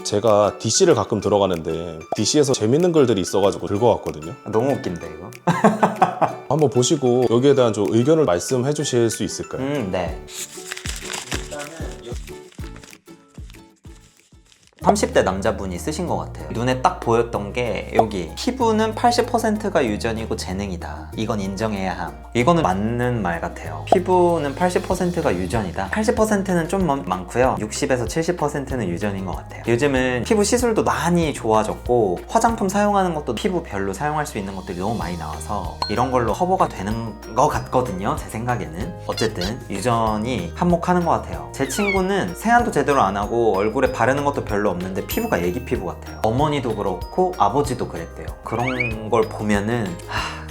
제가 DC를 가끔 들어가는데 DC에서 재밌는 글들이 있어가지고 들고 왔거든요. 너무 웃긴데 이거? 한번 보시고 여기에 대한 좀 의견을 말씀해 주실 수 있을까요? 네. 30대 남자분이 쓰신 것 같아요. 눈에 딱 보였던 게 여기 피부는 80%가 유전이고 재능이다. 이건 인정해야 함. 이거는 맞는 말 같아요. 피부는 80%가 유전이다. 80%는 좀 많고요. 60에서 70%는 유전인 것 같아요. 요즘은 피부 시술도 많이 좋아졌고 화장품 사용하는 것도 피부 별로 사용할 수 있는 것들이 너무 많이 나와서 이런 걸로 커버가 되는 것 같거든요. 제 생각에는. 어쨌든 유전이 한몫하는 것 같아요. 제 친구는 세안도 제대로 안 하고 얼굴에 바르는 것도 별로 없는데 피부가 애기 피부 같아요. 어머니도 그렇고 아버지도 그랬대요. 그런 걸 보면은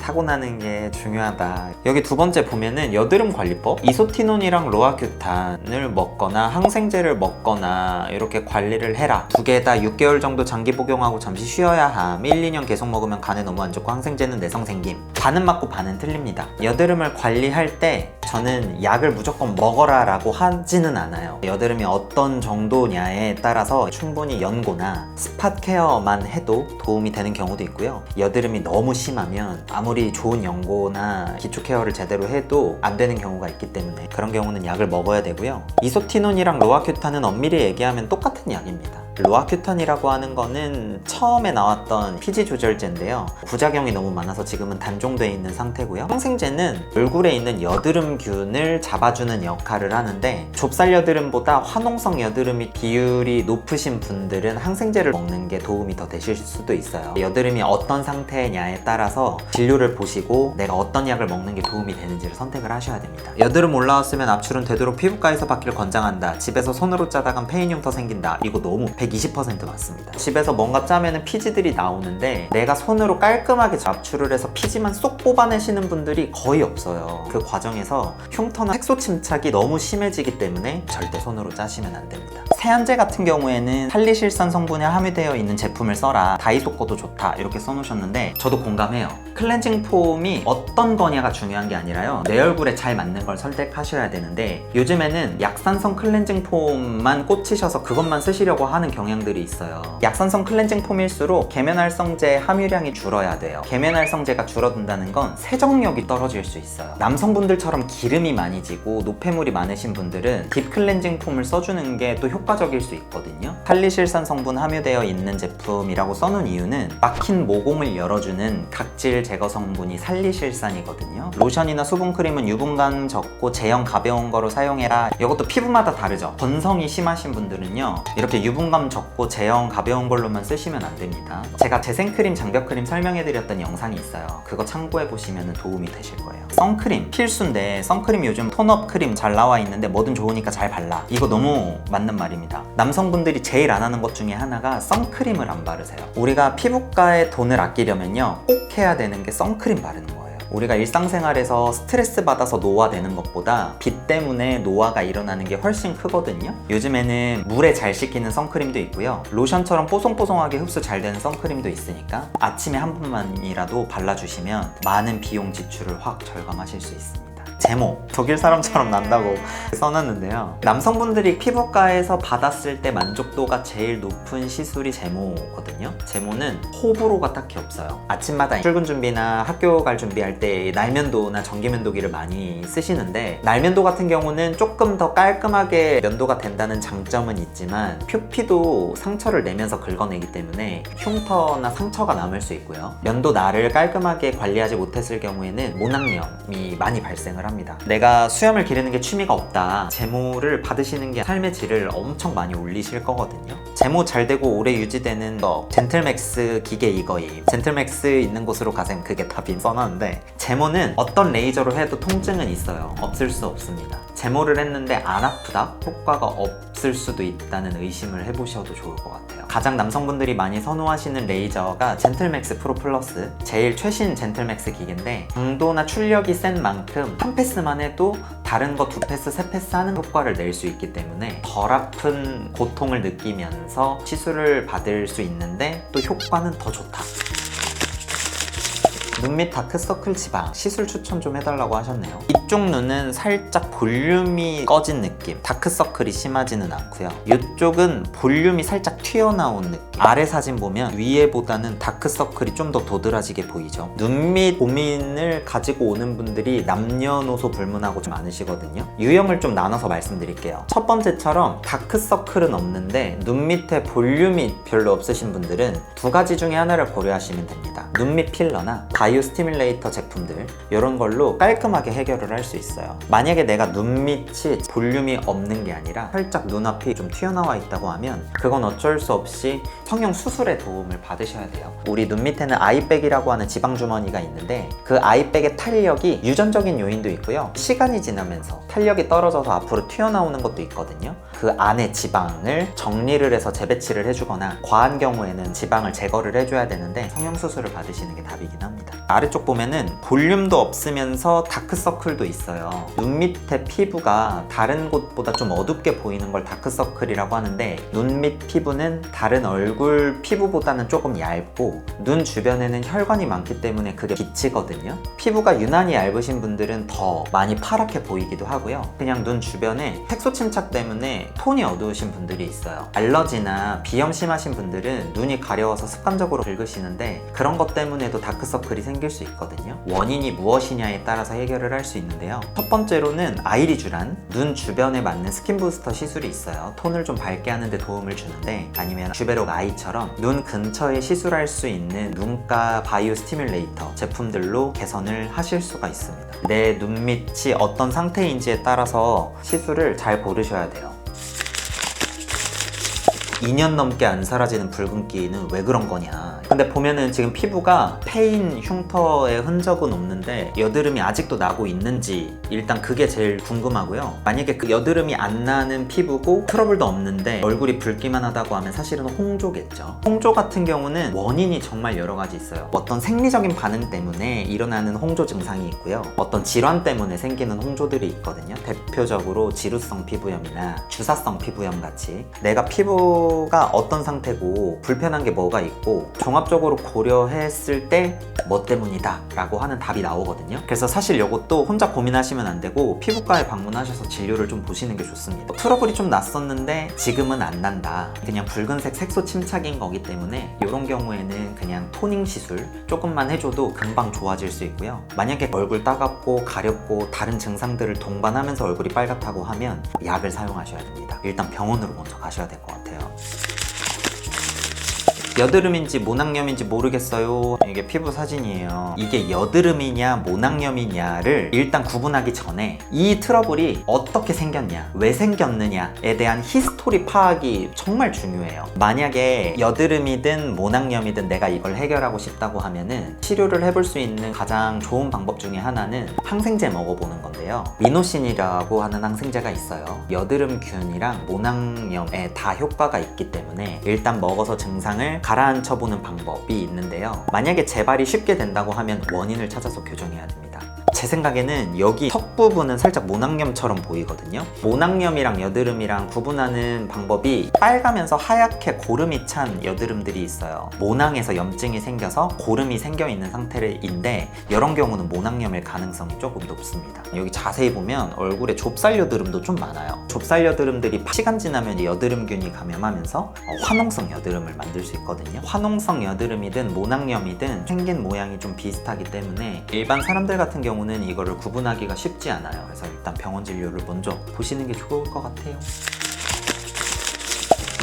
타고나는 게 중요하다. 여기 두 번째 보면은 여드름 관리법, 이소티논이랑 로아큐탄을 먹거나 항생제를 먹거나 이렇게 관리를 해라. 두 개 다 6개월 정도 장기 복용하고 잠시 쉬어야 함. 1, 2년 계속 먹으면 간에 너무 안 좋고 항생제는 내성 생김. 반은 맞고 반은 틀립니다. 여드름을 관리할 때 저는 약을 무조건 먹어라 라고 하지는 않아요. 여드름이 어떤 정도냐에 따라서 충분히 연고나 스팟 케어만 해도 도움이 되는 경우도 있고요. 여드름이 너무 심하면 아무리 좋은 연고나 기초 케어를 제대로 해도 안 되는 경우가 있기 때문에 그런 경우는 약을 먹어야 되고요. 이소티논이랑 로아큐탄은 엄밀히 얘기하면 똑같은 약입니다. 로아큐탄이라고 하는 거는 처음에 나왔던 피지 조절제인데요. 부작용이 너무 많아서 지금은 단종되어 있는 상태고요. 항생제는 얼굴에 있는 여드름균을 잡아주는 역할을 하는데 좁쌀 여드름보다 화농성 여드름이 비율이 높으신 분들은 항생제를 먹는 게 도움이 더 되실 수도 있어요. 여드름이 어떤 상태냐에 따라서 진료를 보시고 내가 어떤 약을 먹는 게 도움이 되는지를 선택을 하셔야 됩니다. 여드름 올라왔으면 압출은 되도록 피부과에서 받기를 권장한다. 집에서 손으로 짜다간 페인 흉터 생긴다. 이거 너무 120% 맞습니다. 집에서 뭔가 짜면은 피지들이 나오는데 내가 손으로 깔끔하게 압출을 해서 피지만 쏙 뽑아내시는 분들이 거의 없어요. 그 과정에서 흉터나 색소 침착이 너무 심해지기 때문에 절대 손으로 짜시면 안 됩니다. 세안제 같은 경우에는 살리실산 성분이 함유되어 있는 제품을 써라. 다이소 거도 좋다. 이렇게 써놓으셨는데 저도 공감해요. 클렌징 폼이 어떤 거냐가 중요한 게 아니라요. 내 얼굴에 잘 맞는 걸 선택하셔야 되는데 요즘에는 약산성 클렌징 폼만 꽂히셔서 그것만 쓰시려고 하는 경향들이 있어요. 약산성 클렌징 폼일수록 계면활성제 함유량이 줄어야 돼요. 계면활성제가 줄어든다는 건 세정력이 떨어질 수 있어요. 남성분들처럼 기름이 많이 지고 노폐물이 많으신 분들은 딥 클렌징 폼을 써주는 게 또 효과적일 수 있거든요. 살리실산 성분 함유되어 있는 제품이라고 써놓은 이유는 막힌 모공을 열어주는 각질 제거 성분이 살리실산이거든요. 로션이나 수분크림은 유분감 적고 제형 가벼운 거로 사용해라. 이것도 피부마다 다르죠. 건성이 심하신 분들은요 이렇게 유분감 적고 제형 가벼운 걸로만 쓰시면 안 됩니다. 제가 재생크림, 장벽크림 설명해드렸던 영상이 있어요. 그거 참고해보시면 도움이 되실 거예요. 선크림 필수인데 선크림 요즘 톤업 크림 잘 나와 있는데 뭐든 좋으니까 잘 발라. 이거 너무 맞는 말입니다. 남성분들이 제일 안 하는 것 중에 하나가 선크림을 안 바르세요. 우리가 피부과에 돈을 아끼려면요 꼭 해야 되는 게 선크림 바르는 거예요. 우리가 일상생활에서 스트레스 받아서 노화되는 것보다 빛 때문에 노화가 일어나는 게 훨씬 크거든요. 요즘에는 물에 잘 식히는 선크림도 있고요. 로션처럼 뽀송뽀송하게 흡수 잘 되는 선크림도 있으니까 아침에 한 번만이라도 발라주시면 많은 비용 지출을 확 절감하실 수 있습니다. 제모, 독일 사람처럼 난다고 써놨는데요. 남성분들이 피부과에서 받았을 때 만족도가 제일 높은 시술이 제모거든요. 제모는 호불호가 딱히 없어요. 아침마다 출근 준비나 학교 갈 준비할 때 날면도나 전기면도기를 많이 쓰시는데 날면도 같은 경우는 조금 더 깔끔하게 면도가 된다는 장점은 있지만 표피도 상처를 내면서 긁어내기 때문에 흉터나 상처가 남을 수 있고요. 면도 날을 깔끔하게 관리하지 못했을 경우에는 모낭염이 많이 발생을 합니다. 내가 수염을 기르는 게 취미가 없다. 제모를 받으시는 게 삶의 질을 엄청 많이 올리실 거거든요. 제모 잘 되고 오래 유지되는 거 젠틀맥스 기계 이거임. 젠틀맥스 있는 곳으로 가셈. 그게 답인 써놨는데 제모는 어떤 레이저로 해도 통증은 있어요. 없을 수 없습니다. 제모를 했는데 안 아프다? 효과가 없을 수도 있다는 의심을 해보셔도 좋을 것 같아요. 가장 남성분들이 많이 선호하시는 레이저가 젠틀맥스 프로 플러스, 제일 최신 젠틀맥스 기계인데 강도나 출력이 센 만큼 한 패스만 해도 다른 거 2패스, 3패스 하는 효과를 낼 수 있기 때문에 덜 아픈 고통을 느끼면서 시술을 받을 수 있는데 또 효과는 더 좋다. 눈 밑 다크서클 지방 시술 추천 좀 해달라고 하셨네요. 이쪽 눈은 살짝 볼륨이 꺼진 느낌, 다크서클이 심하지는 않고요. 이쪽은 볼륨이 살짝 튀어나온 느낌. 아래 사진 보면 위에보다는 다크서클이 좀 더 도드라지게 보이죠. 눈 밑 고민을 가지고 오는 분들이 남녀노소 불문하고 좀 많으시거든요. 유형을 좀 나눠서 말씀드릴게요. 첫 번째처럼 다크서클은 없는데 눈 밑에 볼륨이 별로 없으신 분들은 두 가지 중에 하나를 고려하시면 됩니다. 눈 밑 필러나 바이오 스티뮬레이터 제품들, 이런 걸로 깔끔하게 해결을 할 수 있어요. 만약에 내가 눈 밑이 볼륨이 없는 게 아니라 살짝 눈앞이 좀 튀어나와 있다고 하면 그건 어쩔 수 없이 성형 수술의 도움을 받으셔야 돼요. 우리 눈 밑에는 아이백이라고 하는 지방 주머니가 있는데 그 아이백의 탄력이 유전적인 요인도 있고요. 시간이 지나면서 탄력이 떨어져서 앞으로 튀어나오는 것도 있거든요. 그 안에 지방을 정리를 해서 재배치를 해주거나 과한 경우에는 지방을 제거를 해줘야 되는데 성형수술을 받으시는 게 답이긴 합니다. 아래쪽 보면은 볼륨도 없으면서 다크서클도 있어요. 눈 밑에 피부가 다른 곳보다 좀 어둡게 보이는 걸 다크서클이라고 하는데 눈 밑 피부는 다른 얼굴 피부보다는 조금 얇고 눈 주변에는 혈관이 많기 때문에 그게 비치거든요. 피부가 유난히 얇으신 분들은 더 많이 파랗게 보이기도 하고요. 그냥 눈 주변에 색소 침착 때문에 톤이 어두우신 분들이 있어요. 알러지나 비염 심하신 분들은 눈이 가려워서 습관적으로 긁으시는데 그런 것 때문에도 다크서클이 생길 수 있거든요. 원인이 무엇이냐에 따라서 해결을 할 수 있는데요. 첫 번째로는 아이리쥬란 눈 주변에 맞는 스킨 부스터 시술이 있어요. 톤을 좀 밝게 하는데 도움을 주는데, 아니면 슈베록 아이처럼 눈 근처에 시술할 수 있는 눈가 바이오 스티뮬레이터 제품들로 개선을 하실 수가 있습니다. 내 눈 밑이 어떤 상태인지에 따라서 시술을 잘 고르셔야 돼요. 2년 넘게 안 사라지는 붉은기는 왜 그런 거냐. 근데 보면은 지금 피부가 패인 흉터의 흔적은 없는데 여드름이 아직도 나고 있는지 일단 그게 제일 궁금하고요. 만약에 그 여드름이 안 나는 피부고 트러블도 없는데 얼굴이 붉기만 하다고 하면 사실은 홍조겠죠. 홍조 같은 경우는 원인이 정말 여러 가지 있어요. 어떤 생리적인 반응 때문에 일어나는 홍조 증상이 있고요. 어떤 질환 때문에 생기는 홍조들이 있거든요. 대표적으로 지루성 피부염이나 주사성 피부염 같이 내가 피부가 어떤 상태고 불편한 게 뭐가 있고 종합적으로 고려했을 때 뭐 때문이다 라고 하는 답이 나오거든요. 그래서 사실 이것도 혼자 고민하시면 안 되고 피부과에 방문하셔서 진료를 좀 보시는 게 좋습니다. 트러블이 좀 났었는데 지금은 안 난다, 그냥 붉은색 색소 침착인 거기 때문에 이런 경우에는 그냥 토닝 시술 조금만 해줘도 금방 좋아질 수 있고요. 만약에 얼굴 따갑고 가렵고 다른 증상들을 동반하면서 얼굴이 빨갛다고 하면 약을 사용하셔야 됩니다. 일단 병원으로 먼저 가셔야 될 것 같아요. 여드름인지 모낭염인지 모르겠어요. 이게 피부 사진이에요. 이게 여드름이냐 모낭염이냐를 일단 구분하기 전에 이 트러블이 어떻게 생겼냐, 왜 생겼느냐에 대한 히스토리 파악이 정말 중요해요. 만약에 여드름이든 모낭염이든 내가 이걸 해결하고 싶다고 하면은 치료를 해볼 수 있는 가장 좋은 방법 중에 하나는 항생제 먹어보는 건데요. 리노신이라고 하는 항생제가 있어요. 여드름균이랑 모낭염에 다 효과가 있기 때문에 일단 먹어서 증상을 가라앉혀보는 방법이 있는데요. 만약에 재발이 쉽게 된다고 하면 원인을 찾아서 교정해야 됩니다. 제 생각에는 여기 턱 부분은 살짝 모낭염처럼 보이거든요. 모낭염이랑 여드름이랑 구분하는 방법이 빨가면서 하얗게 고름이 찬 여드름들이 있어요. 모낭에서 염증이 생겨서 고름이 생겨 있는 상태인데 이런 경우는 모낭염일 가능성이 조금 높습니다. 여기 자세히 보면 얼굴에 좁쌀 여드름도 좀 많아요. 좁쌀 여드름들이 시간 지나면 여드름균이 감염하면서 화농성 여드름을 만들 수 있거든요. 화농성 여드름이든 모낭염이든 생긴 모양이 좀 비슷하기 때문에 일반 사람들 같은 경우는 이거를 구분하기가 쉽지 않아요. 그래서 일단 병원 진료를 먼저 보시는 게 좋을 것 같아요.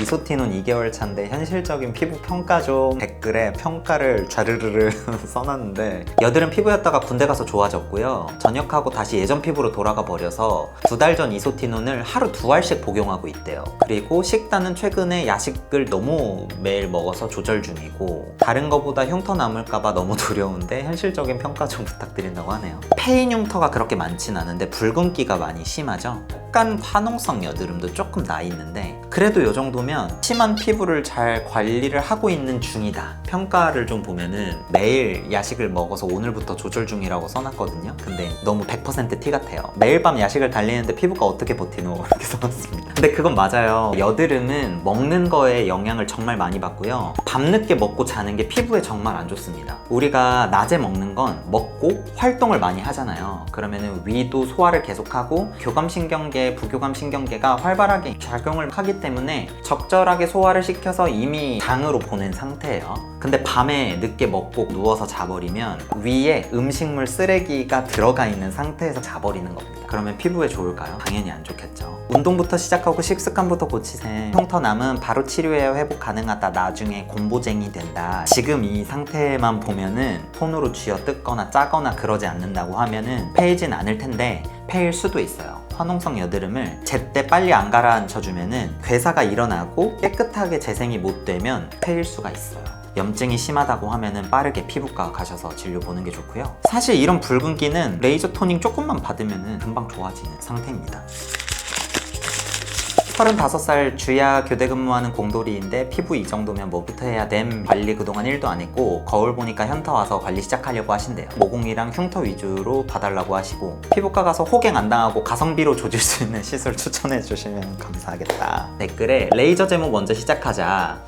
이소티논 2개월 차인데 현실적인 피부 평가 좀. 댓글에 평가를 좌르르르 써놨는데 여드름 피부였다가 군대 가서 좋아졌고요. 전역하고 다시 예전 피부로 돌아가 버려서 2달 전 이소티논을 하루 2알씩 복용하고 있대요. 그리고 식단은 최근에 야식을 너무 매일 먹어서 조절 중이고 다른 거보다 흉터 남을까봐 너무 두려운데 현실적인 평가 좀 부탁드린다고 하네요. 패인 흉터가 그렇게 많진 않은데 붉은기가 많이 심하죠. 약간 화농성 여드름도 조금 나 있는데 그래도 이 정도는 입으면 심한 피부를 잘 관리를 하고 있는 중이다. 평가를 좀 보면은 매일 야식을 먹어서 오늘부터 조절 중이라고 써놨거든요. 근데 너무 100% 티 같아요. 매일 밤 야식을 달리는데 피부가 어떻게 버티노 이렇게 써놨습니다. 근데 그건 맞아요. 여드름은 먹는 거에 영향을 정말 많이 받고요. 밤늦게 먹고 자는 게 피부에 정말 안 좋습니다. 우리가 낮에 먹는 건 먹고 활동을 많이 하잖아요. 그러면은 위도 소화를 계속하고 교감신경계, 부교감신경계가 활발하게 작용을 하기 때문에 적절하게 소화를 시켜서 이미 장으로 보낸 상태예요. 근데 밤에 늦게 먹고 누워서 자버리면 위에 음식물 쓰레기가 들어가 있는 상태에서 자버리는 겁니다. 그러면 피부에 좋을까요? 당연히 안 좋겠죠. 운동부터 시작하고 식습관부터 고치세요. 흉터남은 바로 치료해야 회복 가능하다. 나중에 곰보쟁이 된다. 지금 이 상태만 보면은 손으로 쥐어 뜯거나 짜거나 그러지 않는다고 하면은 패이진 않을 텐데 패일 수도 있어요. 화농성 여드름을 제때 빨리 안 가라앉혀주면은 괴사가 일어나고 깨끗하게 재생이 못 되면 패일 수가 있어요. 염증이 심하다고 하면은 빠르게 피부과 가셔서 진료 보는 게 좋고요. 사실 이런 붉은기는 레이저 토닝 조금만 받으면은 금방 좋아지는 상태입니다. 35살 주야 교대 근무하는 공돌이인데 피부 이 정도면 뭐부터 해야 됨? 관리 그동안 1도 안 했고 거울 보니까 현타 와서 관리 시작하려고 하신대요. 모공이랑 흉터 위주로 봐달라고 하시고 피부과 가서 호갱 안 당하고 가성비로 조질 수 있는 시술 추천해 주시면 감사하겠다. 댓글에 레이저 제모 먼저 시작하자.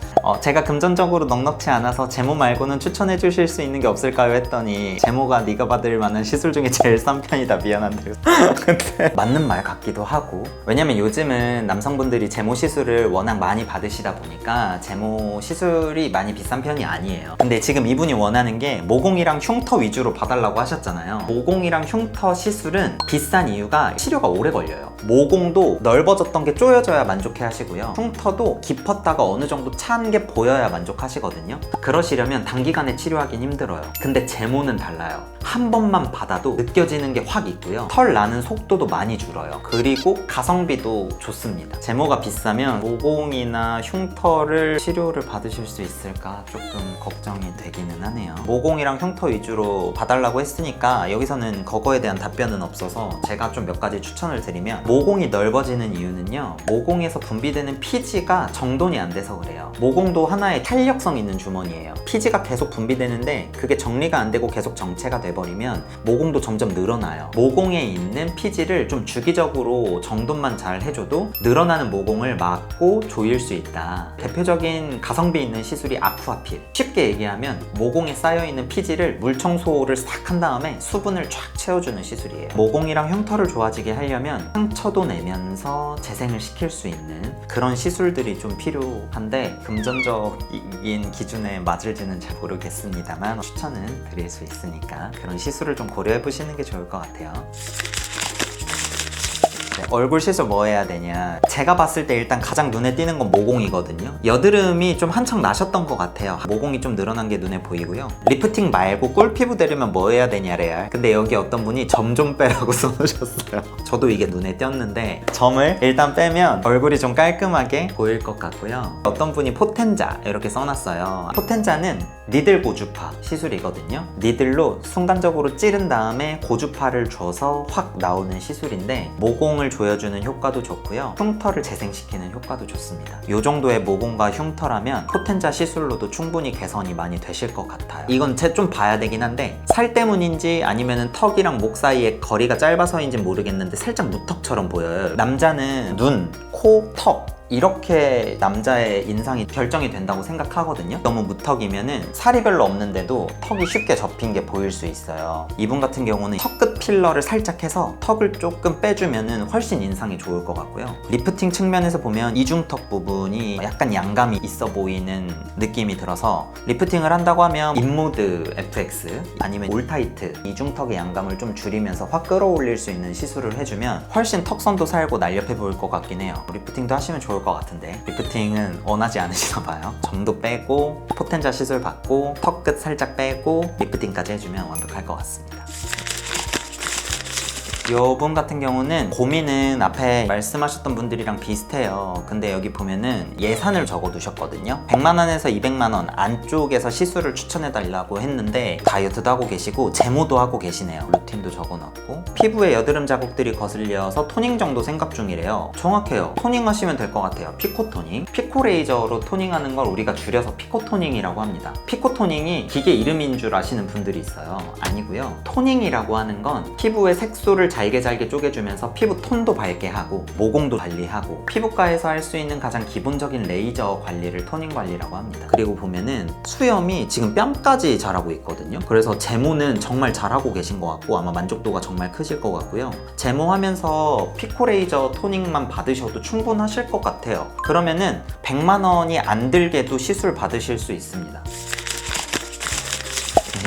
제가 금전적으로 넉넉치 않아서 제모 말고는 추천해 주실 수 있는 게 없을까요? 했더니 제모가 네가 받을 만한 시술 중에 제일 싼 편이다. 미안한데 근데 맞는 말 같기도 하고, 왜냐면 요즘은 남성분들이 제모 시술을 워낙 많이 받으시다 보니까 제모 시술이 많이 비싼 편이 아니에요. 근데 지금 이분이 원하는 게 모공이랑 흉터 위주로 봐달라고 하셨잖아요. 모공이랑 흉터 시술은 비싼 이유가 치료가 오래 걸려요. 모공도 넓어졌던 게 쪼여져야 만족해 하시고요. 흉터도 깊었다가 어느 정도 찬 게 보여야 만족하시거든요. 그러시려면 단기간에 치료하긴 힘들어요. 근데 제모는 달라요. 한 번만 받아도 느껴지는 게 확 있고요. 털 나는 속도도 많이 줄어요. 그리고 가성비도 좋습니다. 제모가 비싸면 모공이나 흉터를 치료를 받으실 수 있을까 조금 걱정이 되기는 하네요. 모공이랑 흉터 위주로 봐달라고 했으니까 여기서는 그거에 대한 답변은 없어서 제가 좀 몇 가지 추천을 드리면, 모공이 넓어지는 이유는요, 모공에서 분비되는 피지가 정돈이 안 돼서 그래요. 모공도 하나의 탄력성 있는 주머니예요. 피지가 계속 분비되는데 그게 정리가 안 되고 계속 정체가 돼버리면 모공도 점점 늘어나요. 모공에 있는 피지를 좀 주기적으로 정돈만 잘 해줘도 늘어나는 모공을 막고 조일 수 있다. 대표적인 가성비 있는 시술이 아쿠아필. 쉽게 얘기하면 모공에 쌓여있는 피지를 물 청소를 싹 한 다음에 수분을 쫙 채워주는 시술이에요. 모공이랑 흉터를 좋아지게 하려면 상처도 내면서 재생을 시킬 수 있는 그런 시술들이 좀 필요한데, 금전적인 기준에 맞을지는 잘 모르겠습니다만 추천은 드릴 수 있으니까 그런 시술을 좀 고려해 보시는 게 좋을 것 같아요. 얼굴 시술 뭐 해야 되냐, 제가 봤을 때 일단 가장 눈에 띄는 건 모공이거든요. 여드름이 좀 한창 나셨던 것 같아요. 모공이 좀 늘어난 게 눈에 보이고요. 리프팅 말고 꿀피부 되려면 뭐 해야 되냐래요. 근데 여기 어떤 분이 점 좀 빼라고 써놓으셨어요. 저도 이게 눈에 띄었는데 점을 일단 빼면 얼굴이 좀 깔끔하게 보일 것 같고요. 어떤 분이 포텐자 이렇게 써놨어요. 포텐자는 니들 고주파 시술이거든요. 니들로 순간적으로 찌른 다음에 고주파를 줘서 확 나오는 시술인데 모공을 조여주는 효과도 좋고요. 흉터를 재생시키는 효과도 좋습니다. 이 정도의 모공과 흉터라면 포텐자 시술로도 충분히 개선이 많이 되실 것 같아요. 이건 좀 봐야 되긴 한데, 살 때문인지 아니면 턱이랑 목 사이에 거리가 짧아서인지 모르겠는데 살짝 무턱처럼 보여요. 남자는 눈, 코, 턱 이렇게 남자의 인상이 결정이 된다고 생각하거든요. 너무 무턱이면은 살이 별로 없는데도 턱이 쉽게 접힌 게 보일 수 있어요. 이분 같은 경우는 턱끝 필러를 살짝 해서 턱을 조금 빼주면은 훨씬 인상이 좋을 것 같고요. 리프팅 측면에서 보면 이중턱 부분이 약간 양감이 있어 보이는 느낌이 들어서 리프팅을 한다고 하면 인모드 FX 아니면 올타이트, 이중턱의 양감을 좀 줄이면서 확 끌어올릴 수 있는 시술을 해주면 훨씬 턱선도 살고 날렵해 보일 것 같긴 해요. 리프팅도 하시면 좋을 것 같은데 리프팅은 원하지 않으시나 봐요. 점도 빼고 포텐자 시술 받고 턱끝 살짝 빼고 리프팅까지 해주면 완벽할 것 같습니다. 이분 같은 경우는 고민은 앞에 말씀하셨던 분들이랑 비슷해요. 근데 여기 보면은 예산을 적어 두셨거든요. 100만 원에서 200만 원 안쪽에서 시술을 추천해 달라고 했는데 다이어트도 하고 계시고 제모도 하고 계시네요. 루틴도 적어놨고 피부에 여드름 자국들이 거슬려서 토닝 정도 생각 중이래요. 정확해요. 토닝 하시면 될 것 같아요. 피코토닝. 피코레이저로 토닝하는 걸 우리가 줄여서 피코토닝이라고 합니다. 피코토닝이 기계 이름인 줄 아시는 분들이 있어요. 아니고요. 토닝이라고 하는 건 피부의 색소를 잘게 쪼개주면서 피부 톤도 밝게 하고 모공도 관리하고 피부과에서 할 수 있는 가장 기본적인 레이저 관리를 토닝 관리라고 합니다. 그리고 보면은 수염이 지금 뺨까지 자라고 있거든요. 그래서 제모는 정말 잘하고 계신 것 같고 아마 만족도가 정말 크실 것 같고요. 제모하면서 피코레이저 토닝만 받으셔도 충분하실 것 같아요. 그러면은 100만 원이 안 들게도 시술 받으실 수 있습니다.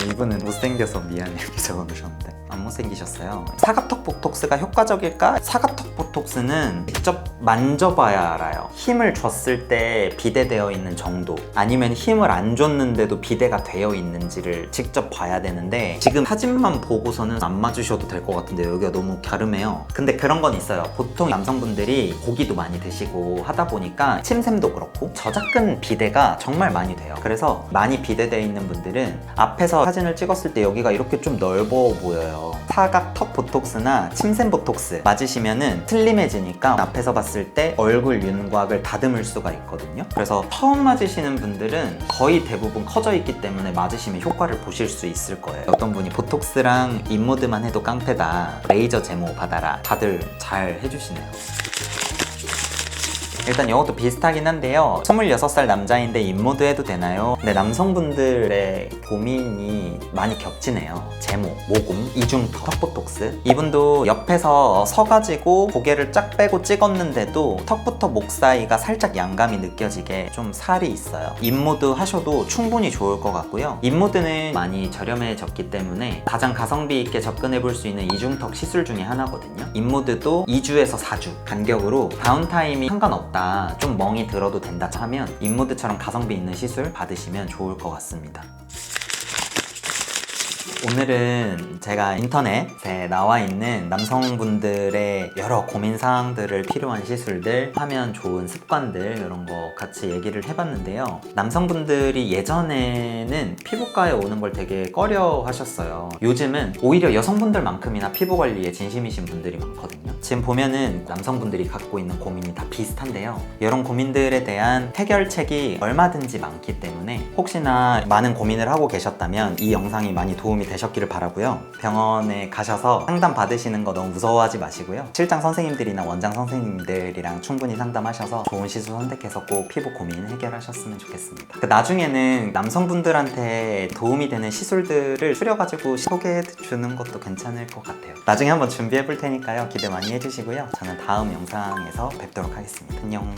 이분은 못생겨서 미안해 이렇게 적어놓으셨는데 안 못생기셨어요. 사각턱 보톡스가 효과적일까? 사각턱 보톡스는 직접 만져봐야 알아요. 힘을 줬을 때 비대되어 있는 정도 아니면 힘을 안 줬는데도 비대가 되어 있는지를 직접 봐야 되는데 지금 사진만 보고서는 안 맞으셔도 될 것 같은데 여기가 너무 갸름해요. 근데 그런 건 있어요. 보통 남성분들이 고기도 많이 드시고 하다 보니까 침샘도 그렇고 저작근 비대가 정말 많이 돼요. 그래서 많이 비대되어 있는 분들은 앞에서 사진을 찍었을 때 여기가 이렇게 좀 넓어 보여요. 사각턱 보톡스나 침샘 보톡스 맞으시면은 슬림해지니까 앞에서 봤을 때 얼굴 윤곽을 다듬을 수가 있거든요. 그래서 처음 맞으시는 분들은 거의 대부분 커져 있기 때문에 맞으시면 효과를 보실 수 있을 거예요. 어떤 분이 보톡스랑 인모드만 해도 깡패다, 레이저 제모 받아라, 다들 잘 해주시네요. 일단 이것도 비슷하긴 한데요. 26살 남자인데 인모드 해도 되나요? 근데 남성분들의 고민이 많이 겹치네요. 제모, 모공, 이중턱, 턱보톡스. 이분도 옆에서 서가지고 고개를 쫙 빼고 찍었는데도 턱부터 목 사이가 살짝 양감이 느껴지게 좀 살이 있어요. 인모드 하셔도 충분히 좋을 것 같고요. 인모드는 많이 저렴해졌기 때문에 가장 가성비 있게 접근해 볼 수 있는 이중턱 시술 중에 하나거든요. 인모드도 2주에서 4주 간격으로 다운타임이 상관없다, 좀 멍이 들어도 된다 하면 인모드처럼 가성비 있는 시술 받으시면 좋을 것 같습니다. 오늘은 제가 인터넷에 나와 있는 남성분들의 여러 고민사항들을 필요한 시술들, 하면 좋은 습관들 이런 거 같이 얘기를 해봤는데요. 남성분들이 예전에는 피부과에 오는 걸 되게 꺼려 하셨어요. 요즘은 오히려 여성분들만큼이나 피부 관리에 진심이신 분들이 많거든요. 지금 보면은 남성분들이 갖고 있는 고민이 다 비슷한데요. 이런 고민들에 대한 해결책이 얼마든지 많기 때문에 혹시나 많은 고민을 하고 계셨다면 이 영상이 많이 도움이 되셨기를 바라고요. 병원에 가셔서 상담 받으시는 거 너무 무서워하지 마시고요. 실장 선생님들이나 원장 선생님들이랑 충분히 상담하셔서 좋은 시술 선택해서 꼭 피부 고민 해결하셨으면 좋겠습니다. 나중에는 남성분들한테 도움이 되는 시술들을 추려가지고 소개해 주는 것도 괜찮을 것 같아요. 나중에 한번 준비해 볼 테니까요. 기대 많이 해주시고요. 저는 다음 영상에서 뵙도록 하겠습니다. 안녕.